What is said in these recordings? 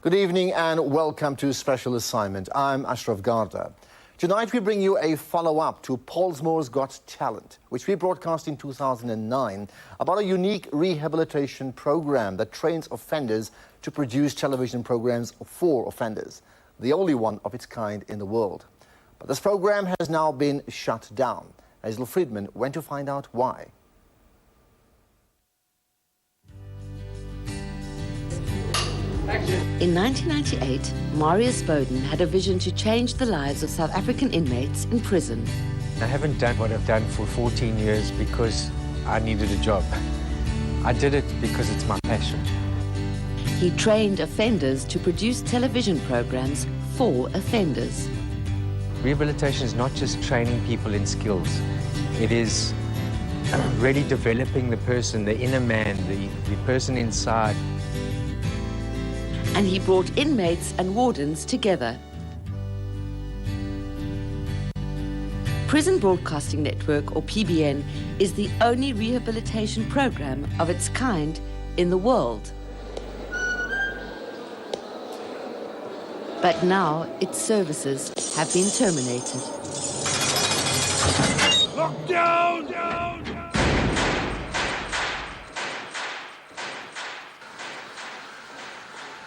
Good evening and welcome to Special Assignment. I'm Ashraf Garda. Tonight we bring you a follow-up to Pollsmoor's Got Talent, which we broadcast in 2009, about a unique rehabilitation program that trains offenders to produce television programs for offenders, the only one of its kind in the world. But this program has now been shut down. Hazel Friedman went to find out why. In 1998, Marius Bowden had a vision to change the lives of South African inmates in prison. I haven't done what I've done for 14 years because I needed a job. I did it because it's my passion. He trained offenders to produce television programs for offenders. Rehabilitation is not just training people in skills. It is really developing the person, the inner man, the person inside. And he brought inmates and wardens together. Prison Broadcasting Network, or PBN, is the only rehabilitation program of its kind in the world. But now its services have been terminated. Lockdown!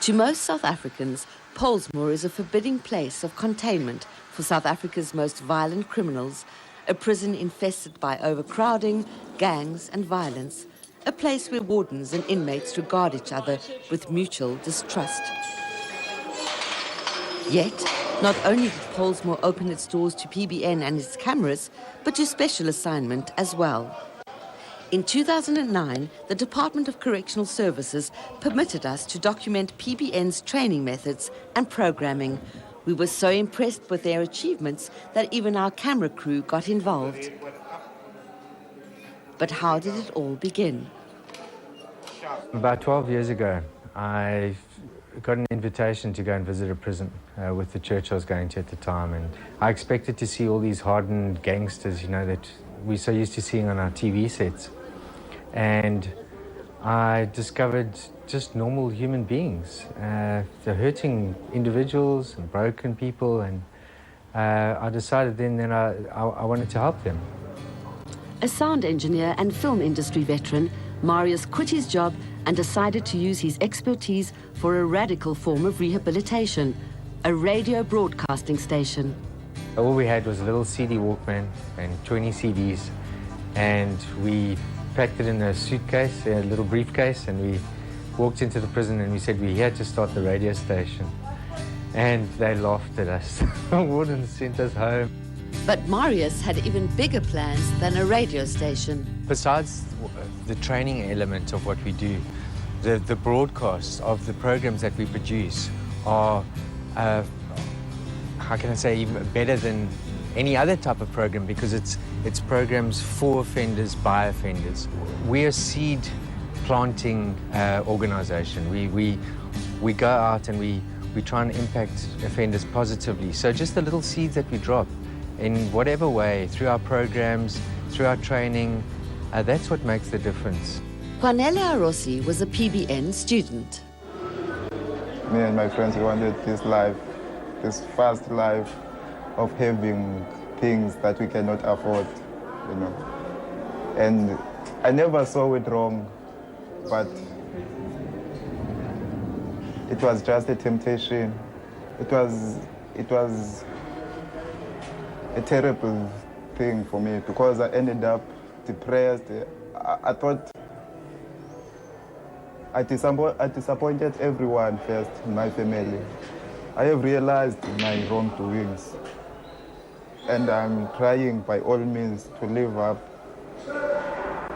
To most South Africans, Pollsmoor is a forbidding place of containment for South Africa's most violent criminals, a prison infested by overcrowding, gangs and violence, a place where wardens and inmates regard each other with mutual distrust. Yet, not only did Pollsmoor open its doors to PBN and its cameras, but to Special Assignment as well. In 2009, the Department of Correctional Services permitted us to document PBN's training methods and programming. We were so impressed with their achievements that even our camera crew got involved. But how did it all begin? About 12 years ago, I got an invitation to go and visit a prison with the church I was going to at the time. And I expected to see all these hardened gangsters, you know, that we're so used to seeing on our TV sets. And I discovered just normal human beings, the hurting individuals and broken people, and I decided then I wanted to help them. A sound engineer and film industry veteran, Marius quit his job and decided to use his expertise for a radical form of rehabilitation, a radio broadcasting station. All we had was a little CD Walkman and 20 CDs, and we packed it in a suitcase, a little briefcase, and we walked into the prison and we said we had to start the radio station. And they laughed at us. The wardens sent us home. But Marius had even bigger plans than a radio station. Besides the training element of what we do, the broadcasts of the programs that we produce are, how can I say, even better than any other type of program, because it's programs for offenders by offenders. We're a seed planting organization. We go out and we try and impact offenders positively. So just the little seeds that we drop in whatever way, through our programs, through our training, that's what makes the difference. Juanela Rossi was a PBN student. Me and my friends wanted this life, this fast life of having things that we cannot afford, you know. And I never saw it wrong, but it was just a temptation. It was a terrible thing for me because I ended up depressed. I thought I disappointed everyone first in my family. I have realized my wrongdoings, and I'm trying by all means to live up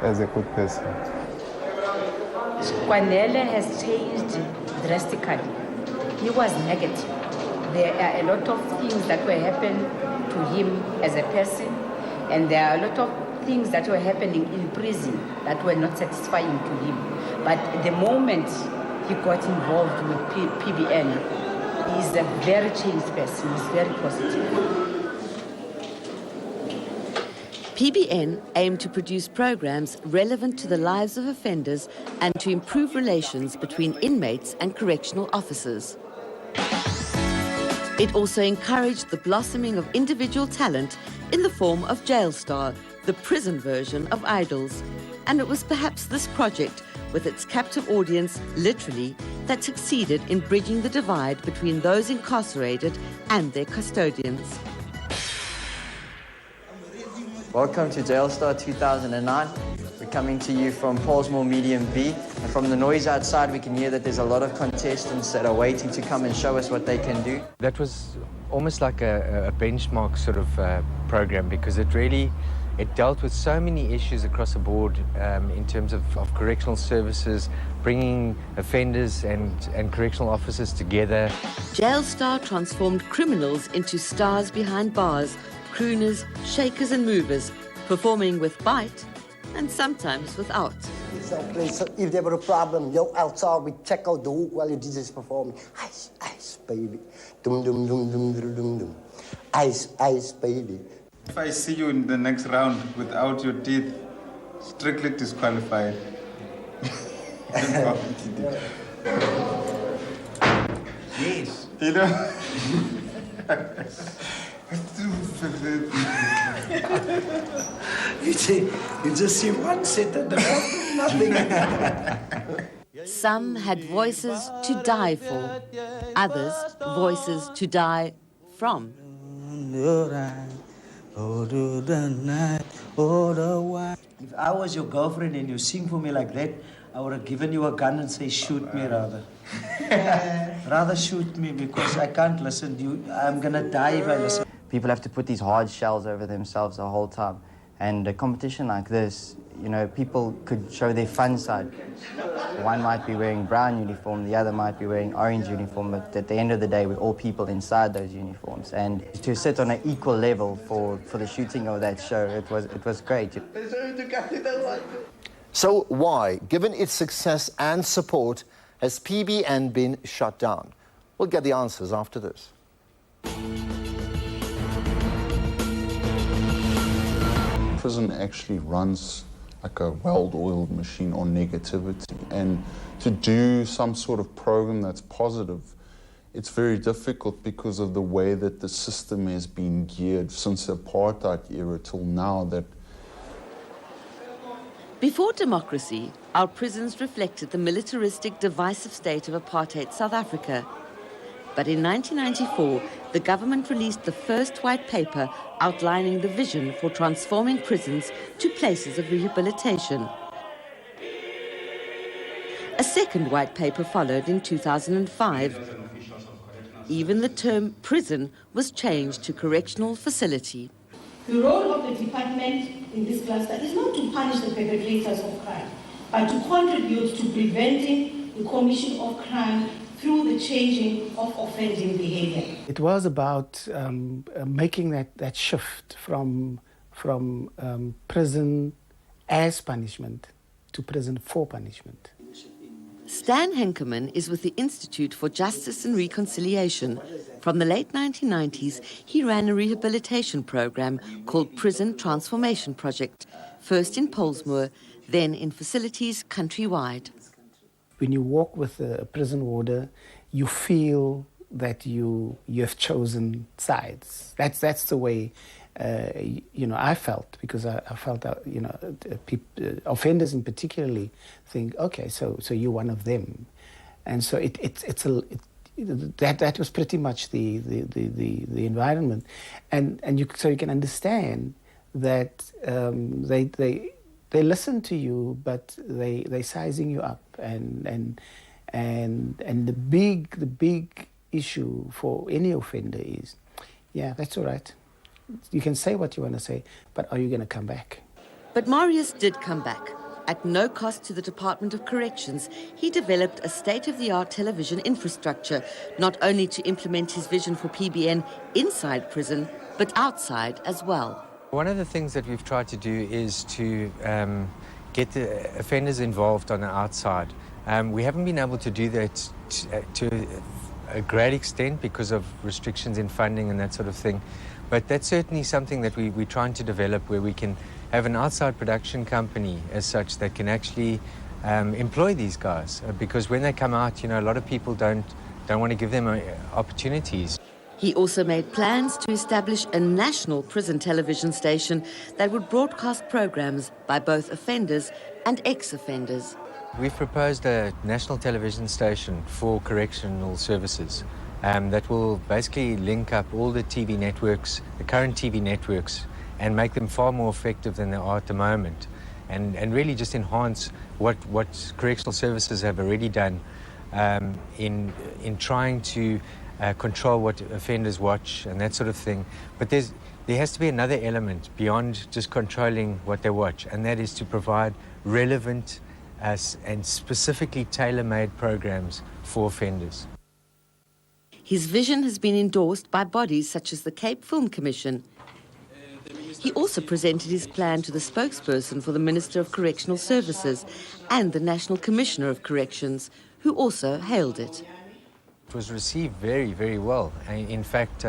as a good person. Juanela has changed drastically. He was negative. There are a lot of things that were happening to him as a person, and there are a lot of things that were happening in prison that were not satisfying to him. But the moment he got involved with PBN, he's a very changed person. He's very positive. PBN aimed to produce programs relevant to the lives of offenders and to improve relations between inmates and correctional officers. It also encouraged the blossoming of individual talent in the form of Jailstar, the prison version of Idols. And it was perhaps this project, with its captive audience, literally, that succeeded in bridging the divide between those incarcerated and their custodians. Welcome to Jailstar 2009. We're coming to you from Pollsmoor Medium B, and from the noise outside we can hear that there's a lot of contestants that are waiting to come and show us what they can do. That was almost like a benchmark sort of program, because it dealt with so many issues across the board in terms of correctional services, bringing offenders and correctional officers together. Jailstar transformed criminals into stars behind bars, crooners, shakers and movers, performing with bite and sometimes without. So if there were a problem, yo, outside we check out the hook while your DJ is performing. Ice, ice, baby. Dum, dum, dum, dum, dum, dum, dum. Ice, ice, baby. If I see you in the next round without your teeth, strictly disqualified. Yes. You know? You just see one set at the bottom, nothing. Some had voices to die for, others voices to die from. If I was your girlfriend and you sing for me like that, I would have given you a gun and say, shoot me rather. Rather shoot me, because I can't listen to you. I'm gonna die if I listen. People have to put these hard shells over themselves the whole time. And a competition like this, you know, people could show their fun side. One might be wearing brown uniform, the other might be wearing orange uniform, but at the end of the day, we're all people inside those uniforms. And to sit on an equal level for the shooting of that show, it was great. So why, given its success and support, has PBN been shut down? We'll get the answers after this. Prison actually runs like a well-oiled machine on negativity, and to do some sort of program that's positive, it's very difficult because of the way that the system has been geared since the apartheid era till now. That Before democracy, our prisons reflected the militaristic, divisive state of apartheid South Africa. But in 1994, the government released the first white paper outlining the vision for transforming prisons to places of rehabilitation. A second white paper followed in 2005. Even the term prison was changed to correctional facility. The role of the department in this cluster is not to punish the perpetrators of crime, but to contribute to preventing the commission of crime through the changing of offending behavior. It was about making that shift from prison as punishment to prison for punishment. Stan Henkerman is with the Institute for Justice and Reconciliation. From the late 1990s, he ran a rehabilitation program called Prison Transformation Project, first in Pollsmoor, then in facilities countrywide. When you walk with a prison warder, you feel that you have chosen sides. That's the way I felt, because I felt that offenders in particularly think, okay, so you're one of them, and so that was pretty much the environment, and so you can understand that they listen to you, but they sizing you up, and the big issue for any offender is, yeah, that's all right. You can say what you want to say, but are you going to come back? But Marius did come back. At no cost to the Department of Corrections, he developed a state-of-the-art television infrastructure, not only to implement his vision for PBN inside prison, but outside as well. One of the things that we've tried to do is to get the offenders involved on the outside. We haven't been able to do that to a great extent because of restrictions in funding and that sort of thing. But that's certainly something that we're trying to develop, where we can have an outside production company as such that can actually employ these guys. Because when they come out, a lot of people don't want to give them opportunities. He also made plans to establish a national prison television station that would broadcast programs by both offenders and ex-offenders. We've proposed a national television station for correctional services that will basically link up all the TV networks, the current TV networks, and make them far more effective than they are at the moment, and really just enhance what correctional services have already done in trying to control what offenders watch and that sort of thing. But there has to be another element beyond just controlling what they watch, and that is to provide relevant and specifically tailor-made programs for offenders. His vision has been endorsed by bodies such as the Cape Film Commission. He also presented his plan to the spokesperson for the Minister of Correctional Services and the National Commissioner of Corrections, who also hailed it. It was received very, very well. In fact,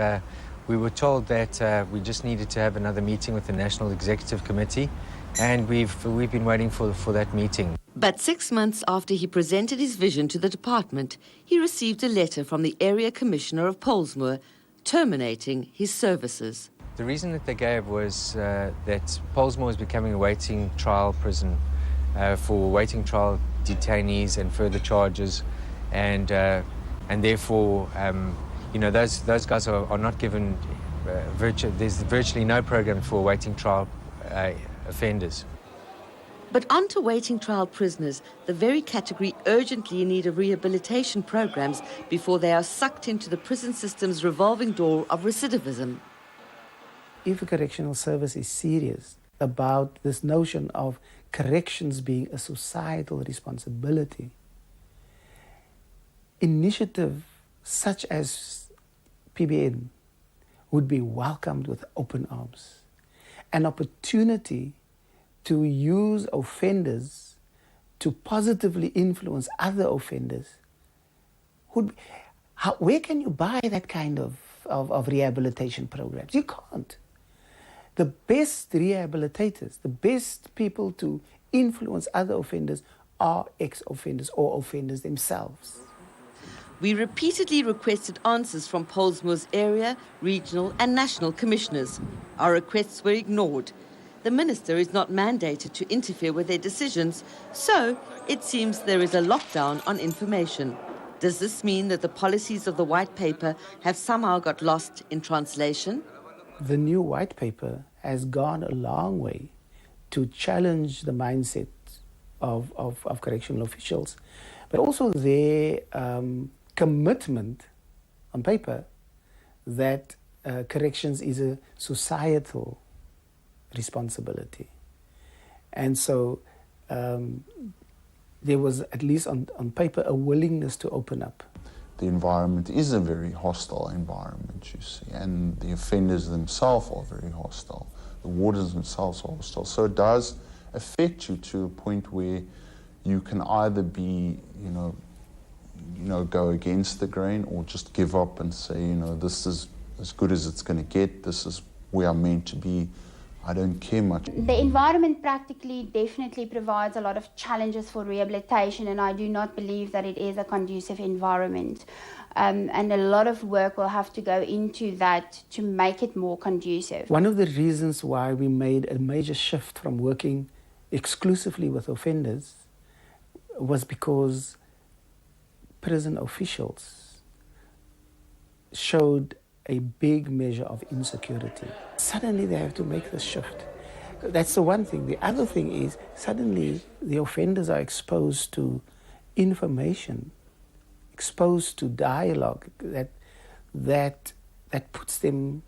we were told that we just needed to have another meeting with the National Executive Committee, and we've been waiting for that meeting. But 6 months after he presented his vision to the department, he received a letter from the Area Commissioner of Pollsmoor terminating his services. The reason that they gave was that Pollsmoor is becoming a waiting trial prison for waiting trial detainees and further charges, and therefore, those guys are not given there's virtually no program for waiting trial offenders. But onto waiting trial prisoners, the very category urgently in need of rehabilitation programs before they are sucked into the prison system's revolving door of recidivism. If a correctional service is serious about this notion of corrections being a societal responsibility, initiative such as PBN would be welcomed with open arms. An opportunity to use offenders to positively influence other offenders. Where can you buy that kind of rehabilitation programs? You can't. The best rehabilitators, the best people to influence other offenders are ex-offenders or offenders themselves. We repeatedly requested answers from Pollsmoor's area, regional and national commissioners. Our requests were ignored. The minister is not mandated to interfere with their decisions, so it seems there is a lockdown on information. Does this mean that the policies of the white paper have somehow got lost in translation? The new white paper has gone a long way to challenge the mindset of correctional officials, but also their commitment on paper that corrections is a societal responsibility. And so there was, at least on paper, a willingness to open up. The environment is a very hostile environment, you see, and the offenders themselves are very hostile. The wardens themselves are hostile. So it does affect you to a point where you can either be, go against the grain, or just give up and say, this is as good as it's going to get, this is where I'm meant to be, I don't care much. The environment practically definitely provides a lot of challenges for rehabilitation, and I do not believe that it is a conducive environment. And a lot of work will have to go into that to make it more conducive. One of the reasons why we made a major shift from working exclusively with offenders was because prison officials showed a big measure of insecurity. Suddenly they have to make this shift. That's the one thing. The other thing is suddenly the offenders are exposed to information, exposed to dialogue that puts them,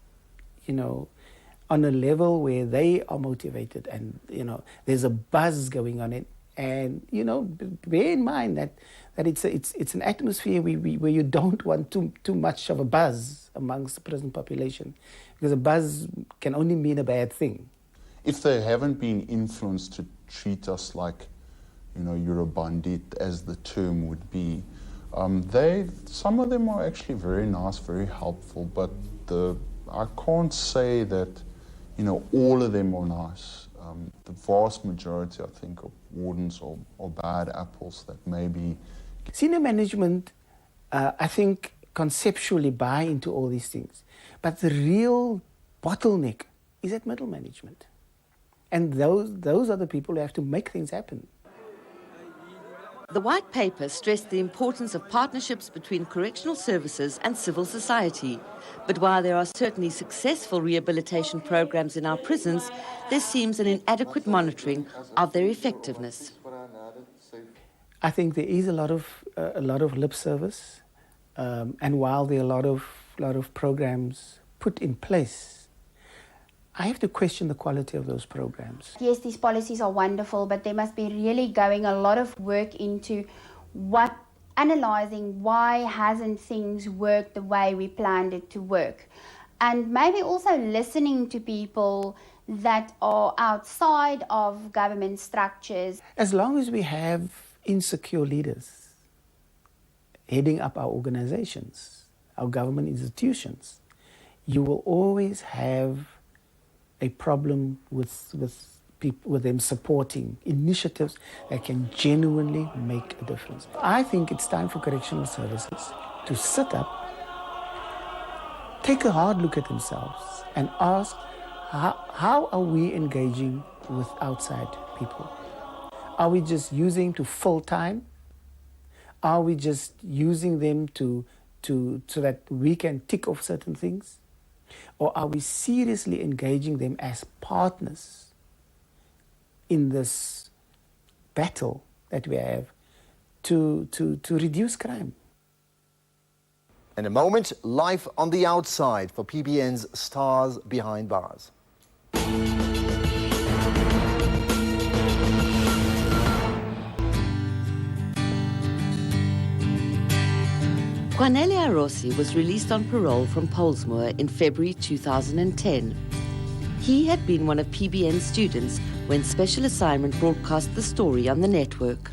on a level where they are motivated, and there's a buzz going on. And bear in mind that it's an atmosphere where you don't want too much of a buzz amongst the prison population, because a buzz can only mean a bad thing. If they haven't been influenced to treat us like, you're a bandit, as the term would be, some of them are actually very nice, very helpful, but I can't say that, all of them are nice. The vast majority, I think, of wardens are bad apples that maybe... Senior management, I think, conceptually buy into all these things. But the real bottleneck is at middle management. And those are the people who have to make things happen. The white paper stressed the importance of partnerships between correctional services and civil society. But while there are certainly successful rehabilitation programs in our prisons, there seems an inadequate monitoring of their effectiveness. I think there is a lot of lip service, and while there are a lot of programs put in place, I have to question the quality of those programs. Yes, these policies are wonderful, but there must be really going a lot of work into analysing why hasn't things worked the way we planned it to work. And maybe also listening to people that are outside of government structures. As long as we have insecure leaders heading up our organizations, our government institutions, you will always have a problem with them supporting initiatives that can genuinely make a difference. I think it's time for correctional services to sit up, take a hard look at themselves, and ask, how are we engaging with outside people? Are we just using to fill time? Are we just using them so that we can tick off certain things? Or are we seriously engaging them as partners in this battle that we have to reduce crime? In a moment, life on the outside for PBN's Stars Behind Bars. Cornelia Rossi was released on parole from Pollsmoor in February 2010. He had been one of PBN's students when Special Assignment broadcast the story on the network.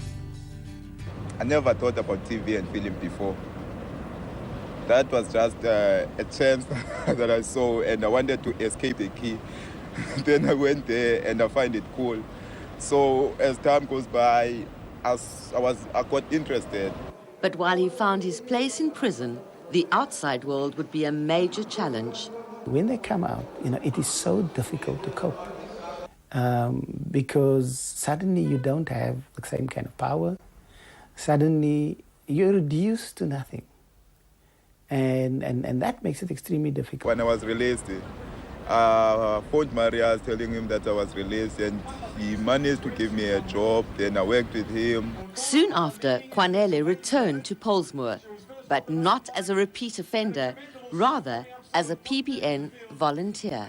I never thought about TV and film before. That was just a chance that I saw, and I wanted to escape the key. Then I went there and I find it cool. So as time goes by, I got interested. But while he found his place in prison, the outside world would be a major challenge. When they come out, it is so difficult to cope because suddenly you don't have the same kind of power. Suddenly you're reduced to nothing. And that makes it extremely difficult. When I was released, I phoned Maria telling him that I was released, and he managed to give me a job. Then I worked with him. Soon after, Cornelia returned to Pollsmoor, but not as a repeat offender, rather as a PBN volunteer.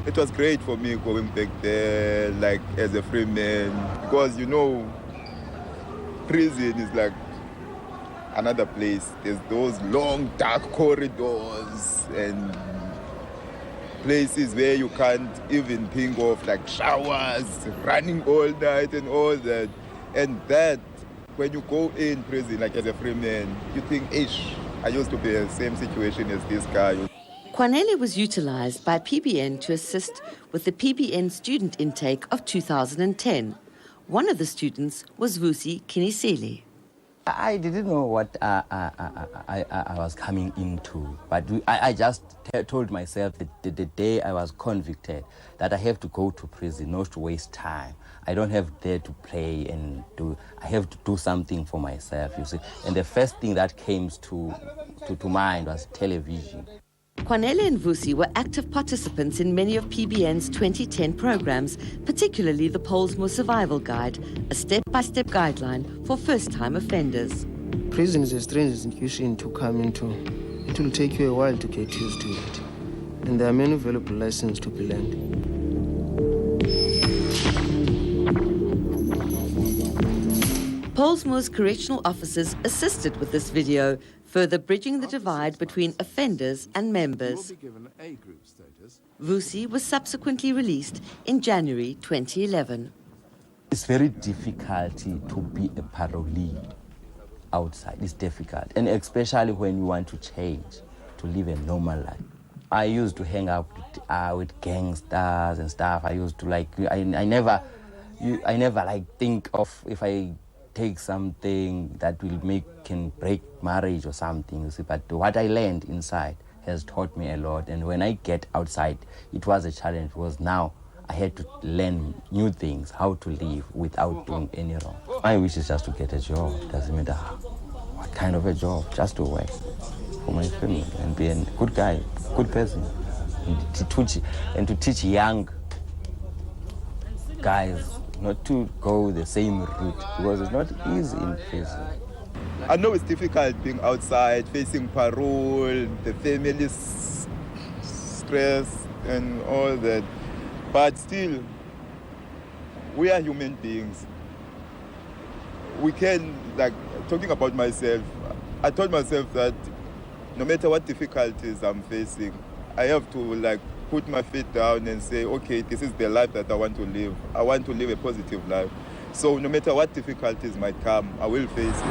It was great for me going back there, like as a free man, because prison is like another place. There's those long, dark corridors and places where you can't even think of, like showers, running all night and all that. And that, when you go in prison, like as a free man, you think, I used to be in the same situation as this guy. Cornelia was utilized by PBN to assist with the PBN student intake of 2010. One of the students was Vusi Kinisili. I didn't know what I was coming into, but I just told myself that the day I was convicted that I have to go to prison, not to waste time. I don't have there to play and I have to do something for myself, you see. And the first thing that came to mind was television. Cornelia and Vusi were active participants in many of PBN's 2010 programs, particularly the Pollsmoor Survival Guide, a step-by-step guideline for first-time offenders. Prison is a strange institution to come into. It will take you a while to get used to it. And there are many valuable lessons to be learned. Pollsmoor's correctional officers assisted with this video, further bridging the divide between offenders and members. Vusi was subsequently released in January 2011. It's very difficult to be a parolee outside. It's difficult, and especially when you want to change, to live a normal life. I used to hang out with gangsters and stuff. I used to I never think of if I take something that can break marriage or something, you see. But what I learned inside has taught me a lot. And when I get outside, it was a challenge, because now I had to learn new things, how to live without doing any wrong. My wish is just to get a job. Doesn't matter what kind of a job, just to work for my family and be a good guy, good person, and to teach young guys not to go the same route, because it's not easy in prison. I know it's difficult being outside, facing parole, the family stress and all that, but still, we are human beings. We can, like, talking about myself, I told myself that no matter what difficulties I'm facing, I have to, like, put my feet down and say, okay, this is the life that I want to live. I want to live a positive life. So no matter what difficulties might come, I will face it.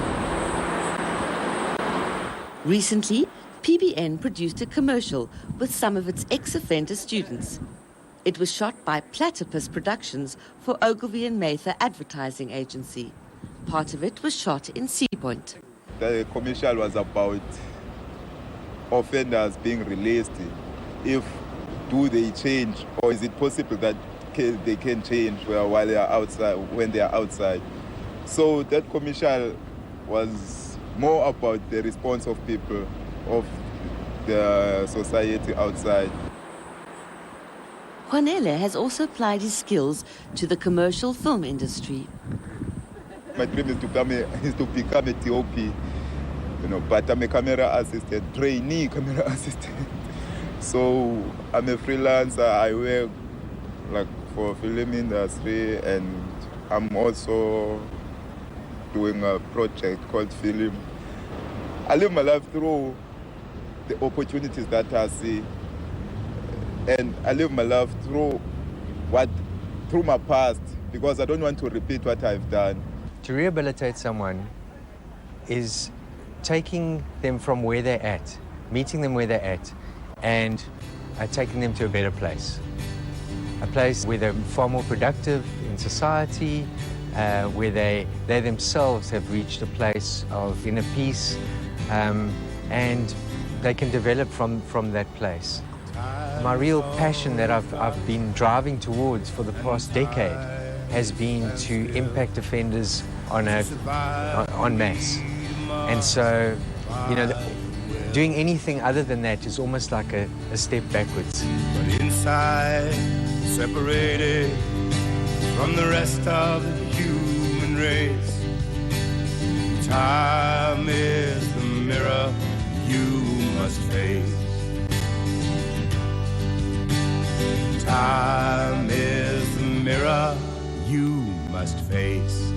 Recently, PBN produced a commercial with some of its ex-offender students. It was shot by Platypus Productions for Ogilvy and Mather Advertising Agency. Part of it was shot in Sea Point. The commercial was about offenders being released. Do they change, or is it possible that they can change while they are outside, when they are outside? So that commercial was more about the response of people, of the society outside. Juanele has also applied his skills to the commercial film industry. My dream is to become a TOP, but I'm a camera assistant, trainee camera assistant. So I'm a freelancer. I work for film industry, and I'm also doing a project called Film. I live my life through the opportunities that I see, and I live my life through my past, because I don't want to repeat what I've done. To rehabilitate someone is taking them from where they're at, meeting them where they're at, and taking them to a better place. A place where they're far more productive in society, where they themselves have reached a place of inner peace, and they can develop from that place. My real passion that I've been driving towards for the past decade has been to impact offenders en masse. And so, doing anything other than that is almost like a step backwards. But inside, separated from the rest of the human race, time is the mirror you must face. Time is the mirror you must face.